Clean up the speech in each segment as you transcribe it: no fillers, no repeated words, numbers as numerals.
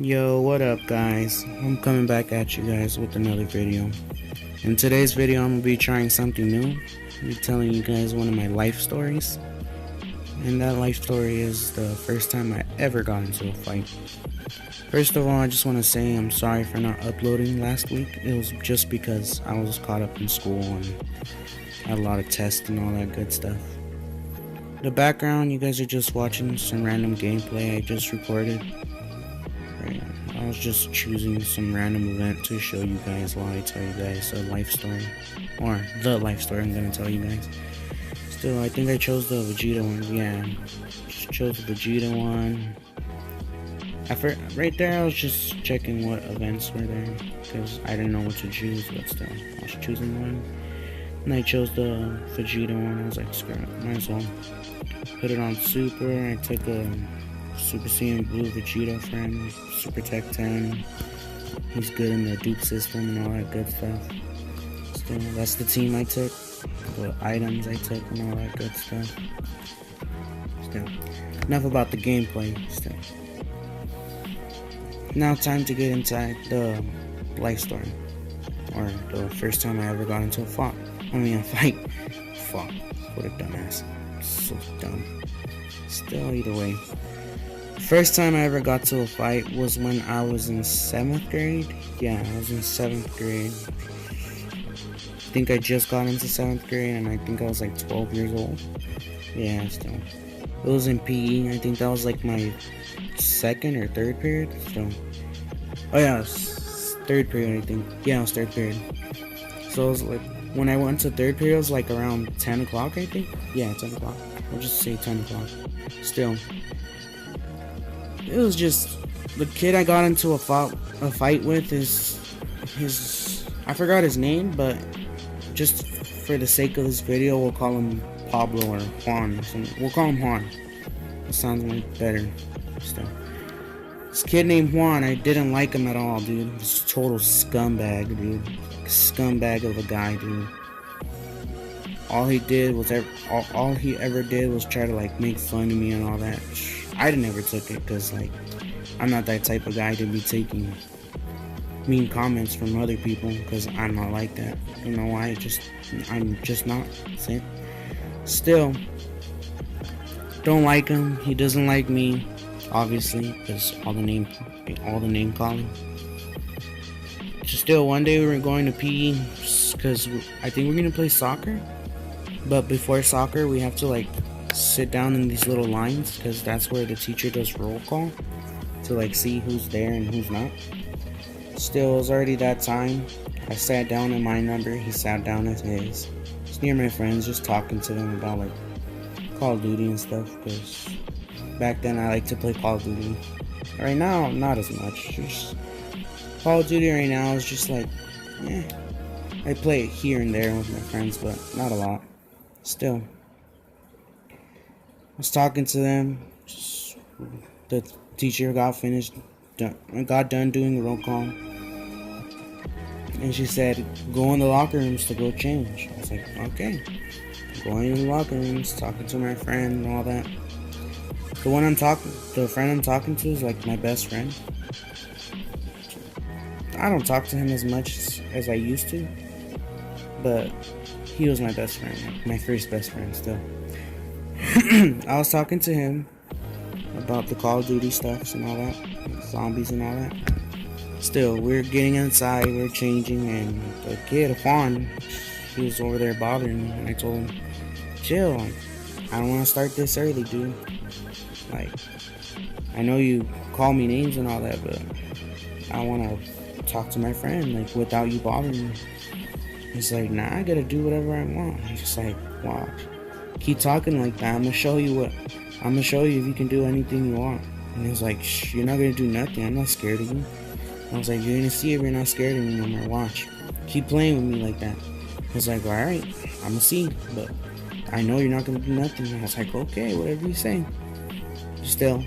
Yo, what up guys? I'm coming back at you guys with another video. In today's video I'm gonna be trying something new. I'll be telling you guys one of my life stories. And that life story is the first time I ever got into a fight. First of all, I just want to say I'm sorry for not uploading last week. It was just because I was caught up in school and had a lot of tests and all that good stuff. The background, you guys are just watching some random gameplay I just recorded. I was just choosing some random event to show you guys while I tell you guys a life story. Or the life story I'm gonna tell you guys. Still, I think I chose the Vegeta one. Yeah, just chose the Vegeta one. Right there, I was just checking what events were there because I didn't know what to choose, but still, I was choosing one. And I chose the Vegeta one. I was like, screw it, might as well put it on Super. I took a Super Saiyan Blue Vegeta friend, Super Tech 10. He's good in the dupe system and all that good stuff. Still, that's the team I took, the items I took and all that good stuff. Still, enough about the gameplay. Still, now time to get inside the life story, or the first time I ever got into a fight. Fuck, what a dumbass. So dumb. Still, either way. First time I ever got to a fight was when I was in 7th grade. Yeah, I was in 7th grade. I think I just got into 7th grade and I think I was like 12 years old. Yeah, still. It was in PE. I think that was like my 2nd or 3rd period. Still. Oh yeah, it was 3rd period I think. Yeah, it was 3rd period. So it was like, when I went to 3rd period it was like around 10 o'clock I think. Yeah, 10 o'clock. I'll just say 10 o'clock. Still. It was just the kid I got into a fight with is I forgot his name, but just for the sake of this video we'll call him Pablo or Juan. We'll call him Juan. It sounds much better. Still, this kid named Juan, I didn't like him at all, dude. He's a total scumbag, dude. Scumbag of a guy, dude. All he ever did was try to like make fun of me and all that. I never took it because like I'm not that type of guy to be taking mean comments from other people because I'm not like that. You know why? I'm just not. See? Still, don't like him. He doesn't like me, obviously, because all the name calling. Still, one day we were going to PE because I think we're gonna play soccer. But before soccer, we have to like sit down in these little lines because that's where the teacher does roll call to like see who's there and who's not. Still, it was already that time. I sat down in my number, he sat down at his. Just near my friends, just talking to them about like Call of Duty and stuff because back then I like to play Call of Duty. Right now, not as much. Just Call of Duty right now is just like, I play it here and there with my friends, but not a lot. Still, I was talking to them. The teacher got done doing roll call, and she said, "Go in the locker rooms to go change." I was like, "Okay." Going in the locker rooms, talking to my friend and all that. The friend I'm talking to is like my best friend. I don't talk to him as much as I used to, but he was my best friend, like my first best friend still. I was talking to him about the Call of Duty stuff and all that, like zombies and all that. Still, we're getting inside, we're changing, and the kid, Juan, he was over there bothering me, and I told him, chill, like, I don't want to start this early, dude. Like, I know you call me names and all that, but I want to talk to my friend, like, without you bothering me. He's like, nah, I gotta do whatever I want. I'm just like, wow. Keep talking like that. I'm gonna show you if you can do anything you want. And he's like, shh, you're not gonna do nothing. I'm not scared of you. I was like, you're gonna see if you're not scared of me no more. Watch. Keep playing with me like that. He's like, alright, I'm gonna see. But I know you're not gonna do nothing. I was like, okay, whatever you say. Still,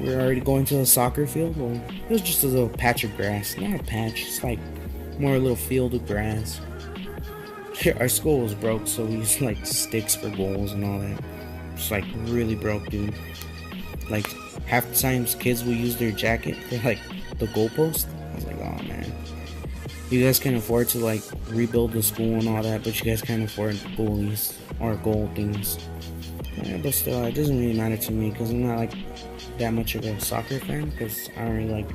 we're already going to the soccer field. Well, it was just a little patch of grass. Not a patch, it's like more a little field of grass. Our school was broke, so we used like sticks for goals and all that. It's like really broke, dude. Like half the times kids will use their jacket for like the goalpost. I was like, oh man, you guys can afford to like rebuild the school and all that, but you guys can't afford goalies or goal things. Yeah, but still, it doesn't really matter to me because I'm not like that much of a soccer fan, because I don't really like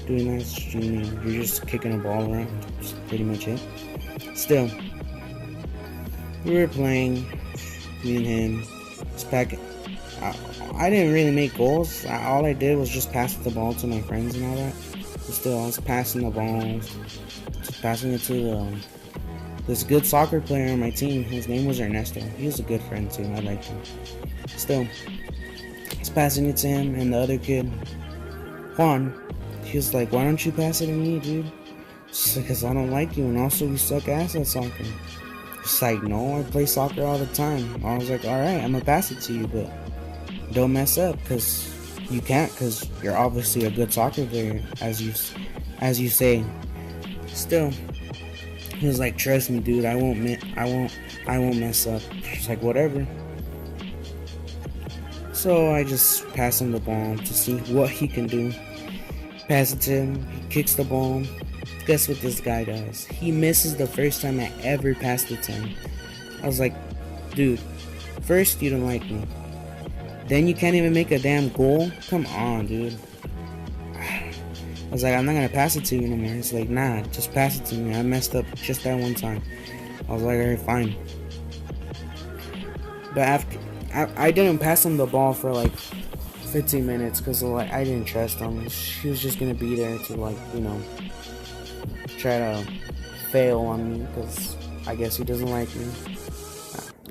doing that. You're just kicking a ball around. That's pretty much it. Still, we were playing, me and him. It's back. I didn't really make goals. All I did was just pass the ball to my friends and all that. But still, I was passing the ball, just passing it to this good soccer player on my team. His name was Ernesto. He was a good friend too. I liked him. Still, I was passing it to him, and the other kid, Juan, he was like, "Why don't you pass it to me, dude?" It's because I don't like you, and also we suck ass at soccer. It's like, no, I play soccer all the time. I was like, all right, I'm gonna pass it to you, but don't mess up, because you can't, because you're obviously a good soccer player, as you say. Still, he was like, trust me, dude, I won't mess up. It's like, whatever. So I just pass him the ball to see what he can do. Pass it to him. He kicks the ball. Guess what this guy does? He misses the first time I ever passed it to him. I was like, dude, first you don't like me, then you can't even make a damn goal? Come on, dude. I was like, I'm not gonna pass it to you anymore. It's like, nah, just pass it to me. I messed up just that one time. I was like, alright, fine. But after I didn't pass him the ball for like 15 minutes because like I didn't trust him. He was just gonna be there to like, you know, try to fail on me because I guess he doesn't like me.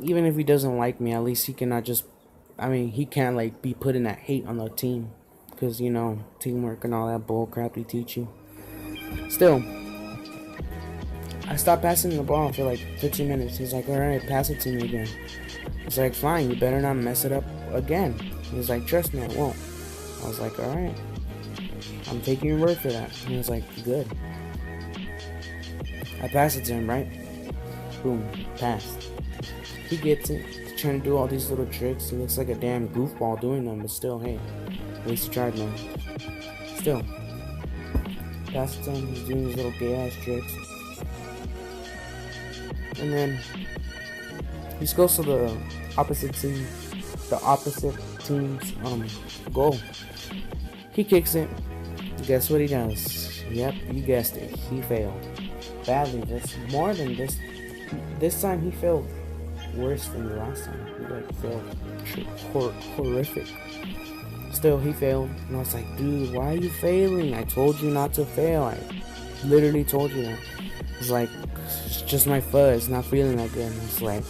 Even if he doesn't like me, at least he cannot just, he can't like be putting that hate on the team, because you know, teamwork and all that bull crap they teach you. Still, I stopped passing the ball for like 15 minutes. He's like, alright, pass it to me again. It's like, fine, you better not mess it up again. He's like, trust me, I won't. I was like, alright, I'm taking your word for that. And he was like, good. I pass it to him, right? Boom, passed. He gets it. He's trying to do all these little tricks. He looks like a damn goofball doing them, but still, hey, at least he tried, man. Still, pass it to him. He's doing these little gay ass tricks. And then he just goes to the opposite team's goal. He kicks it. Guess what he does? Yep, you guessed it. He failed badly. That's more than this. This time he failed worse than the last time. He like failed horrific. Still, he failed, and I was like, dude, why are you failing? I told you not to fail. I literally told you that. It's like, it's just my foot. It's not feeling that good. And it's like,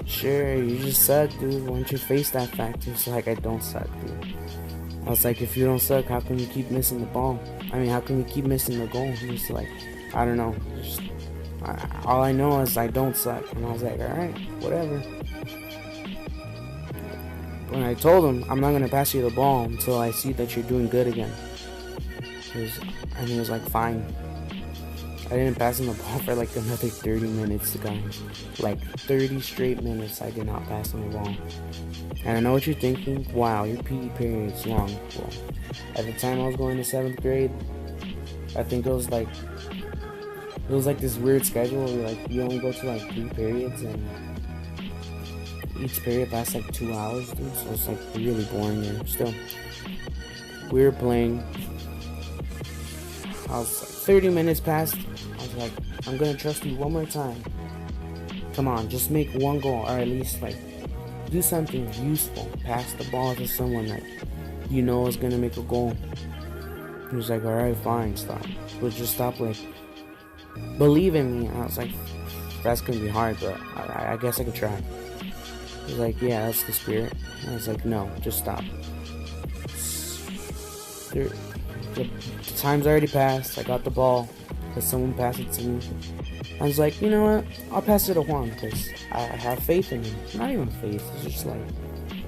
sure, you just suck, dude. Why don't you face that fact? It's like, I don't suck, dude. I was like, if you don't suck, how come you keep missing the ball? How come you keep missing the goal? He was like, I don't know. All I know is I don't suck. And I was like, alright, whatever. When I told him, I'm not going to pass you the ball until I see that you're doing good again. And he was like, fine. I didn't pass him the ball for like another 30 minutes, guys. Like 30 straight minutes I did not pass him the ball. And I know what you're thinking. Wow, your PE period's long. Well, at the time I was going to 7th grade, I think it was like this weird schedule where like you only go to like 3 periods and each period lasts like 2 hours, dude. So it's like really boring there. Still, we were playing. I was like 30 minutes past. I was like, I'm gonna trust you one more time. Come on, just make one goal, or at least like do something useful. Pass the ball to someone that you know is gonna make a goal. He was like, alright, fine, stop. But just stop, like, believe in me. And I was like, that's gonna be hard, but I guess I could try. He was like, yeah, that's the spirit. And I was like, no, just stop. The time's already passed. I got the ball because someone passed it to me. I was like, you know what? I'll pass it to Juan because I have faith in him. Not even faith. It's just like,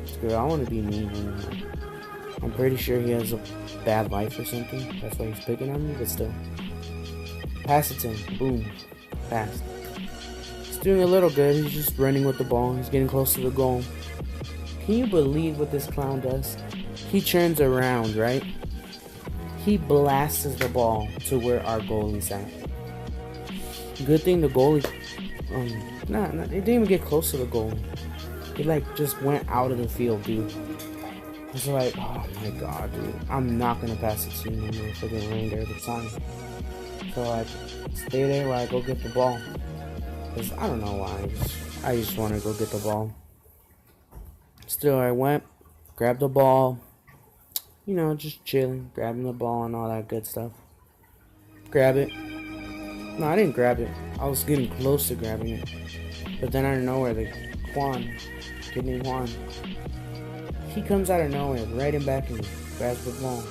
screw, I want to be mean. And I'm pretty sure he has a bad life or something. That's why he's picking on me. But still, pass it to him. Boom, passed. He's doing a little good. He's just running with the ball. He's getting close to the goal. Can you believe what this clown does? He turns around, right? He blasts the ball to where our goalie's at. Good thing the goalie, it didn't even get close to the goal. It like just went out of the field, dude. I was like, oh my god, dude, I'm not gonna pass it to you no more for the remainder of the time. So I stay there while I go get the ball. Cause I don't know why, I just want to go get the ball. Still, I went, grabbed the ball, just chilling, grabbing the ball and all that good stuff. Grab it. No, I didn't grab it. I was getting close to grabbing it. But then out of nowhere, kid named Juan, he comes out of nowhere, right in back of me, grabs the ball.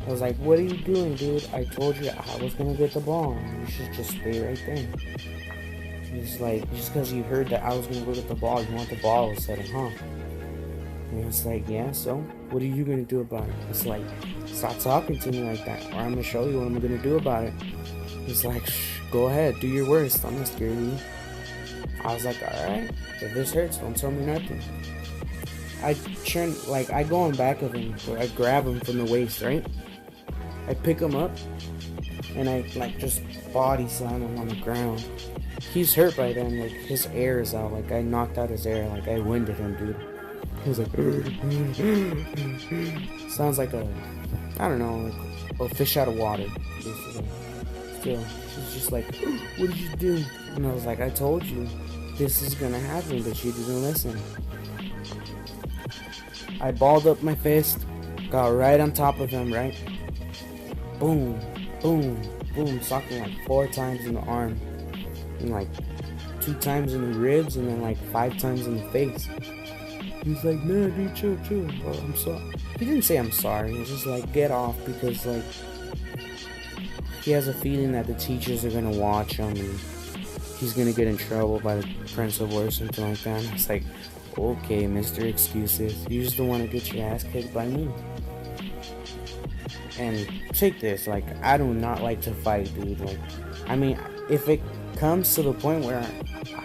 I was like, what are you doing, dude? I told you I was going to get the ball. You should just stay right there. He's like, just because you heard that I was going to go get the ball, you want the ball? I said, huh? And it's like, yeah, so what are you going to do about it? It's like, stop talking to me like that, or I'm going to show you what I'm going to do about it. He's like, go ahead, do your worst. I'm not scared of you. I was like, alright, if this hurts, don't tell me nothing. I go on back of him, so I grab him from the waist, right? I pick him up, and I, just body slam him on the ground. He's hurt by then, his air is out, I knocked out his air, I winded him, dude. He was like, sounds like a fish out of water, basically. Still, she's just like, what did you do? And I was like, I told you, this is gonna happen, but you didn't listen. I balled up my fist, got right on top of him, right? Boom, boom, boom, socked him 4 times in the arm, and 2 times in the ribs, and then 5 times in the face. He's like, no, dude, chill. Well, I'm sorry. He didn't say I'm sorry. He was just get off, because he has a feeling that the teachers are gonna watch him and he's gonna get in trouble by the principal or something like that. And it's like, okay, Mr. Excuses, you just don't want to get your ass kicked by me. And take this, I do not like to fight, dude. If it comes to the point where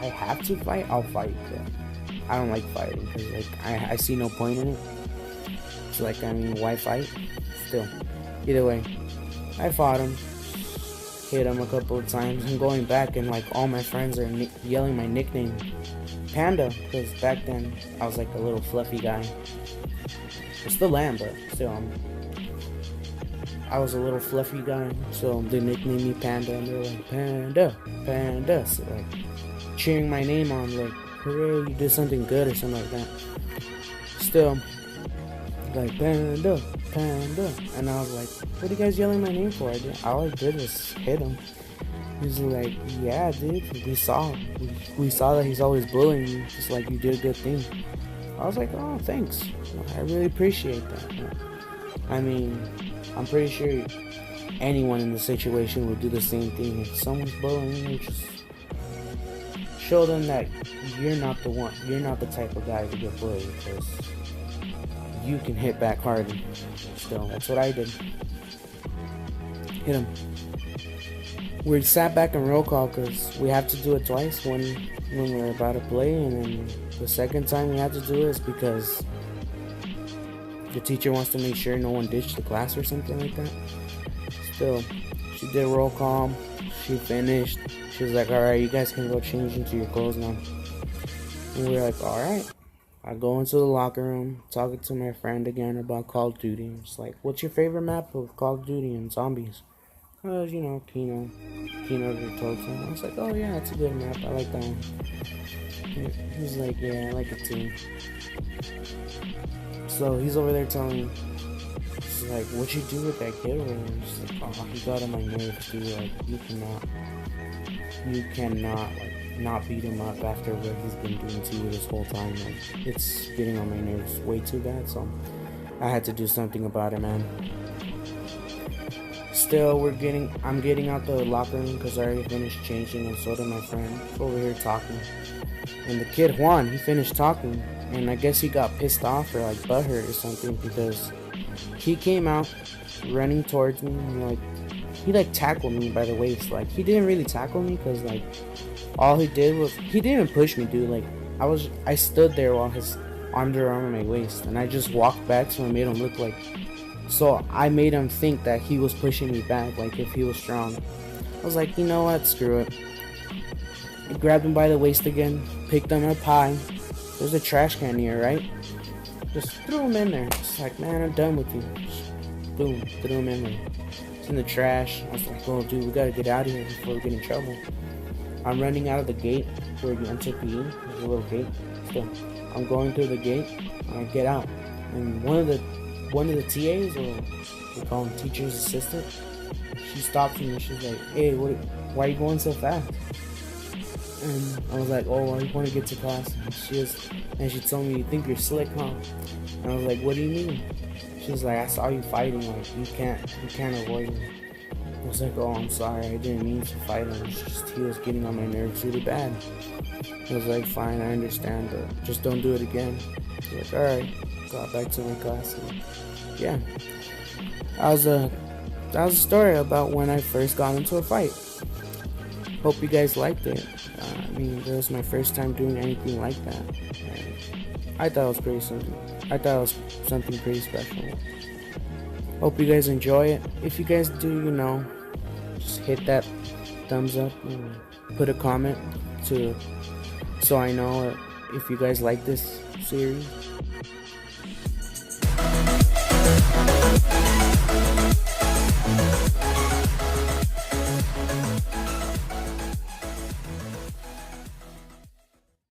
I have to fight, I'll fight. I don't like fighting, because I see no point in it. So why fight? Still, either way, I fought him, hit him a couple of times. I'm going back, and all my friends are yelling my nickname, Panda, because back then I was a little fluffy guy. I still am, but still, I was a little fluffy guy, so they nicknamed me Panda, and they're like, Panda, so cheering my name on, hooray, you did something good or something like that. Still, Panda, and I was like, what are you guys yelling my name for? All I did was hit him. He's like, yeah, dude, we saw that he's always bullying you, just you did a good thing. I was like, oh, thanks, I really appreciate that. I'm pretty sure anyone in the situation would do the same thing. If someone's bullying you, just show them that you're not the type of guy to get bullied, because you can hit back hard. Still, that's what I did. Hit him. We sat back in roll call, because we have to do it twice, when we're about to play, and then the second time we had to do it is because the teacher wants to make sure no one ditched the class or something like that. Still, she did roll call, she finished, she was like, alright, you guys can go change into your clothes now. And we were like, alright. I go into the locker room, talking to my friend again about Call of Duty. I'm just like, what's your favorite map of Call of Duty and zombies? Kino the Totem. I was like, oh yeah, it's a good map, I like that one. He was like, yeah, I like it too. So he's over there telling me, he's like, what'd you do with that kid over there? I'm just like, oh, he got on my nerves, dude. You cannot not beat him up after what he's been doing to you this whole time. It's getting on my nerves way too bad, so I had to do something about it, man. Still, I'm getting out the locker room, because I already finished changing, and so did my friend. Over here talking, and the kid Juan, he finished talking, and I guess he got pissed off or butthurt or something, because he came out running towards me, and he tackled me by the waist. He didn't really tackle me, because all he did was, he didn't push me, dude. I stood there while his arms were around my waist, and I just walked back, so I made him look like So I made him think that he was pushing me back, like if he was strong. I was like, you know what, screw it. I grabbed him by the waist again, picked him up high. There's a trash can here, right? Just threw him in there. It's like, man, I'm done with you. Just boom, threw him in there. It's in the trash. I was like, oh, dude, we gotta get out of here before we get in trouble. I'm running out of the gate where we enter PE. There's a little gate. So I'm going through the gate, and I get out. And one of the TAs, or they call them teacher's assistant, she stops me and she's like, hey, why are you going so fast? And I was like, oh, I want to get to class. And she told me, you think you're slick, huh? And I was like, what do you mean? She was like, I saw you fighting, like you can't avoid me. I was like, oh, I'm sorry, I didn't mean to fight him. It's just he was getting on my nerves really bad. I was like, fine, I understand, but just don't do it again. I was like, alright. Got back to my class. And yeah, that was a story about when I first got into a fight. Hope you guys liked it. I mean, it was my first time doing anything like that. And I thought it was something pretty special. Hope you guys enjoy it. If you guys do, just hit that thumbs up and put a comment so I know if you guys like this series.